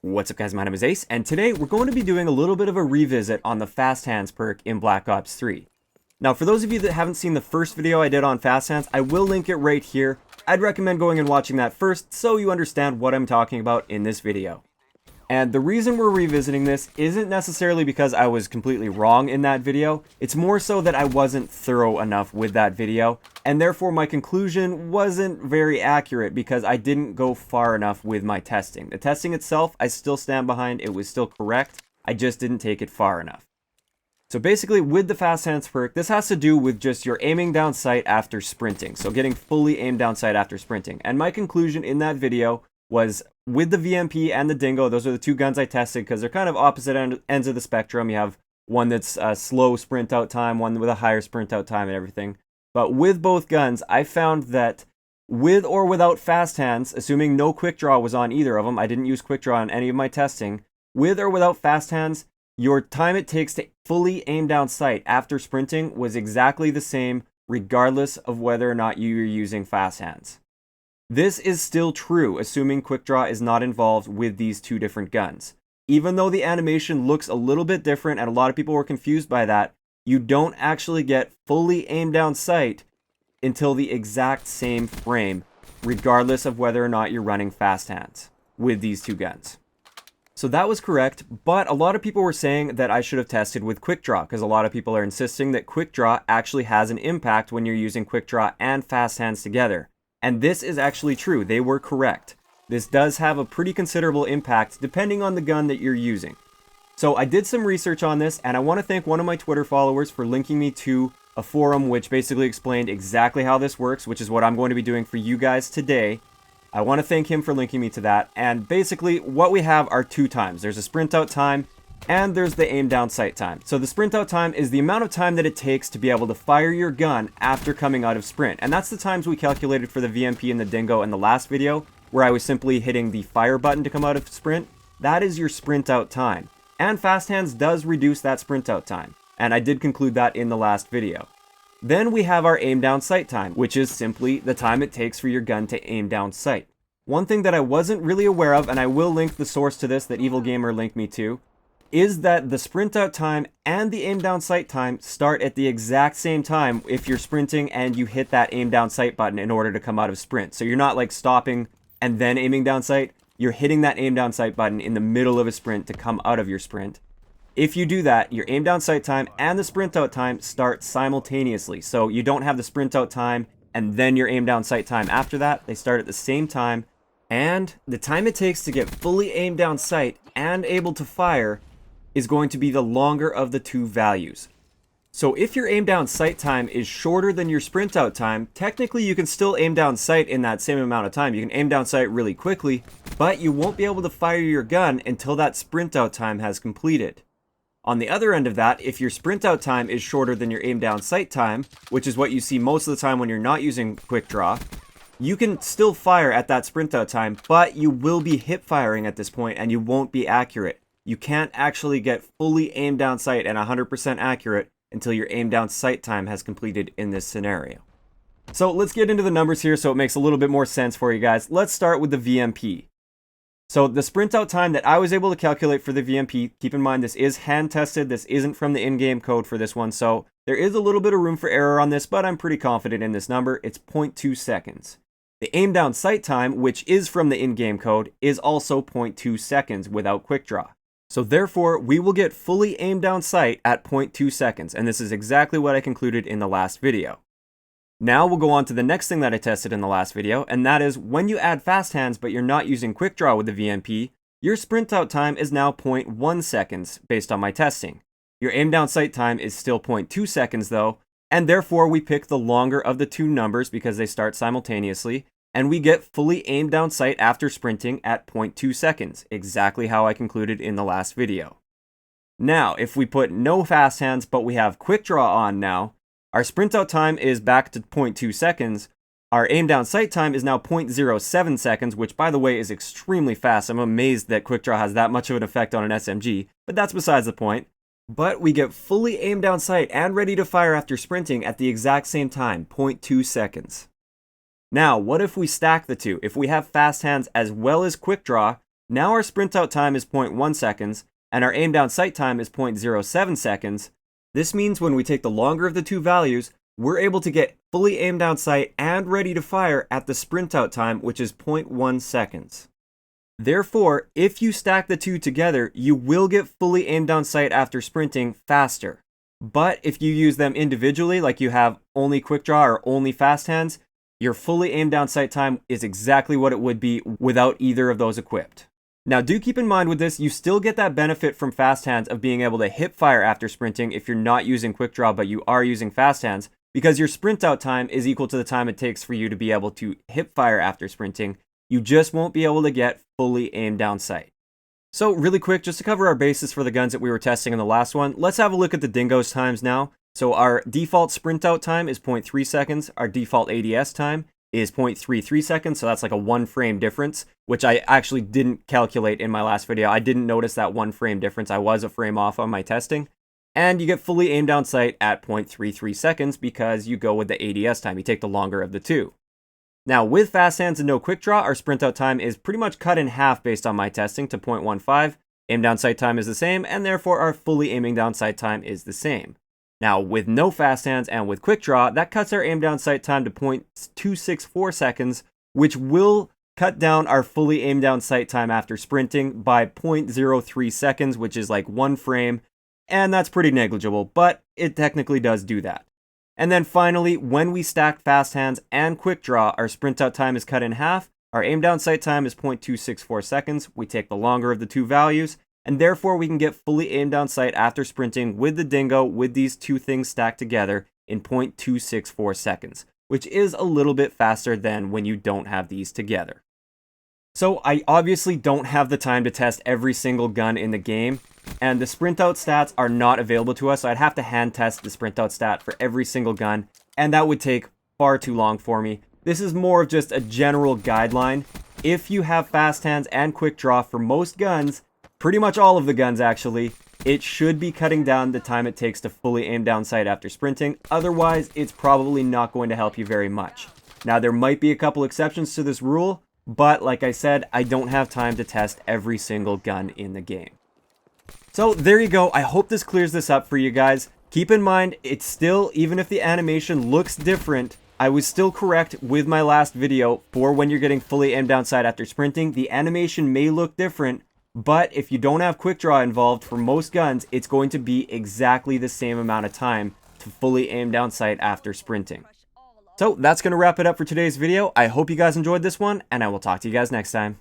What's up guys, my name is Ace, and today we're going to be doing a little bit of a revisit on the Fast Hands perk in Black Ops 3. Now for those of you that haven't seen the first video I did on Fast Hands, I will link it right here. I'd recommend going and watching that first so you understand what I'm talking about in this video. And the reason we're revisiting this isn't necessarily because I was completely wrong in that video, it's more so that I wasn't thorough enough with that video, and therefore my conclusion wasn't very accurate because I didn't go far enough with my testing. The testing itself, I still stand behind, it was still correct, I just didn't take it far enough. So basically with the Fast Hands perk, this has to do with just your aiming down sight after sprinting, so getting fully aimed down sight after sprinting. And my conclusion in that video was with the VMP and the Dingo, those are the two guns I tested because they're kind of opposite ends of the spectrum. You have one that's a slow sprint out time, one with a higher sprint out time and everything. But with both guns, I found that with or without Fast Hands, assuming no quick draw was on either of them, I didn't use quick draw on any of my testing, with or without Fast Hands, your time it takes to fully aim down sight after sprinting was exactly the same regardless of whether or not you were using Fast Hands. This is still true, assuming quick draw is not involved with these two different guns. Even though the animation looks a little bit different and a lot of people were confused by that, you don't actually get fully aimed down sight until the exact same frame, regardless of whether or not you're running Fast Hands with these two guns. So that was correct, but a lot of people were saying that I should have tested with quick draw because a lot of people are insisting that quick draw actually has an impact when you're using quick draw and Fast Hands together. And this is actually true, they were correct. This does have a pretty considerable impact depending on the gun that you're using. So I did some research on this and I want to thank one of my Twitter followers for linking me to a forum which basically explained exactly how this works, which is what I'm going to be doing for you guys today. I want to thank him for linking me to that, and basically what we have are two times. There's a sprint out time and there's the aim down sight time. So the sprint out time is the amount of time that it takes to be able to fire your gun after coming out of sprint. And that's the times we calculated for the VMP and the Dingo in the last video, where I was simply hitting the fire button to come out of sprint. That is your sprint out time. And Fast Hands does reduce that sprint out time. And I did conclude that in the last video. Then we have our aim down sight time, which is simply the time it takes for your gun to aim down sight. One thing that I wasn't really aware of, and I will link the source to this that Evil Gamer linked me to, is that the sprint out time and the aim down sight time start at the exact same time if you're sprinting and you hit that aim down sight button in order to come out of sprint. So you're not like stopping and then aiming down sight, you're hitting that aim down sight button in the middle of a sprint to come out of your sprint. If you do that, your aim down sight time and the sprint out time start simultaneously. So you don't have the sprint out time and then your aim down sight time after that. They start at the same time. And the time it takes to get fully aimed down sight and able to fire is going to be the longer of the two values. So if your aim down sight time is shorter than your sprint out time, technically you can still aim down sight in that same amount of time. You can aim down sight really quickly, but you won't be able to fire your gun until that sprint out time has completed. On the other end of that, if your sprint out time is shorter than your aim down sight time, which is what you see most of the time when you're not using quick draw, you can still fire at that sprint out time, but you will be hip firing at this point and you won't be accurate. You can't actually get fully aimed down sight and 100% accurate until your aim down sight time has completed in this scenario. So let's get into the numbers here so it makes a little bit more sense for you guys. Let's start with the VMP. So the sprint out time that I was able to calculate for the VMP, keep in mind this is hand tested, this isn't from the in-game code for this one, so there is a little bit of room for error on this, but I'm pretty confident in this number. It's 0.2 seconds. The aim down sight time, which is from the in-game code, is also 0.2 seconds without quick draw. So therefore, we will get fully aimed down sight at 0.2 seconds, and this is exactly what I concluded in the last video. Now we'll go on to the next thing that I tested in the last video, and that is when you add Fast Hands but you're not using quick draw with the VMP, your sprint out time is now 0.1 seconds based on my testing. Your aim down sight time is still 0.2 seconds though, and therefore we pick the longer of the two numbers because they start simultaneously, and we get fully aimed down sight after sprinting at 0.2 seconds, exactly how I concluded in the last video. Now, if we put no Fast Hands but we have quick draw on now, our sprint out time is back to 0.2 seconds, our aim down sight time is now 0.07 seconds, which by the way is extremely fast. I'm amazed that quick draw has that much of an effect on an SMG, but that's besides the point. But we get fully aimed down sight and ready to fire after sprinting at the exact same time, 0.2 seconds. Now, what if we stack the two? If we have Fast Hands as well as quick draw, Now our sprint out time is 0.1 seconds, and our aim down sight time is 0.07 seconds. This means when we take the longer of the two values, we're able to get fully aimed down sight and ready to fire at the sprint out time, which is 0.1 seconds. Therefore, if you stack the two together, you will get fully aimed down sight after sprinting faster. But if you use them individually, like you have only quick draw or only fast hands, your fully aimed down sight time is exactly what it would be without either of those equipped. Now do keep in mind with this, you still get that benefit from fast hands of being able to hip fire after sprinting if you're not using quick draw but you are using fast hands, because your sprint out time is equal to the time it takes for you to be able to hip fire after sprinting. You just won't be able to get fully aimed down sight. So really quick, just to cover our bases for the guns that we were testing in the last one, let's have a look at the Dingos Times now. So our default sprint out time is 0.3 seconds, our default ADS time is 0.33 seconds, so that's like a 1 frame difference, which I actually didn't calculate in my last video. I didn't notice that 1 frame difference. I was a frame off on my testing. And you get fully aimed down sight at 0.33 seconds because you go with the ADS time. You take the longer of the two. Now with fast hands and no quick draw, our sprint out time is pretty much cut in half based on my testing to 0.15. Aim down sight time is the same, and therefore our fully aiming down sight time is the same. Now, with no fast hands and with quick draw, that cuts our aim down sight time to 0.264 seconds, which will cut down our fully aim down sight time after sprinting by 0.03 seconds, which is like 1 frame, and that's pretty negligible, but it technically does do that. And then finally, when we stack fast hands and quick draw, our sprint out time is cut in half, our aim down sight time is 0.264 seconds, we take the longer of the two values, and therefore we can get fully aimed down sight after sprinting with the Dingo with these two things stacked together in 0.264 seconds, which is a little bit faster than when you don't have these together. So I obviously don't have the time to test every single gun in the game, and the sprint out stats are not available to us, so I'd have to hand test the sprint out stat for every single gun, and that would take far too long for me. This is more of just a general guideline. If you have fast hands and quick draw for most guns, pretty much all of the guns actually, it should be cutting down the time it takes to fully aim down sight after sprinting. Otherwise, it's probably not going to help you very much. Now, there might be a couple exceptions to this rule, but like I said, I don't have time to test every single gun in the game. So there you go. I hope this clears this up for you guys. Keep in mind, it's still, even if the animation looks different, I was still correct with my last video for when you're getting fully aimed down sight after sprinting. The animation may look different, but if you don't have quick draw involved for most guns, it's going to be exactly the same amount of time to fully aim down sight after sprinting. So that's going to wrap it up for today's video. I hope you guys enjoyed this one, and I will talk to you guys next time.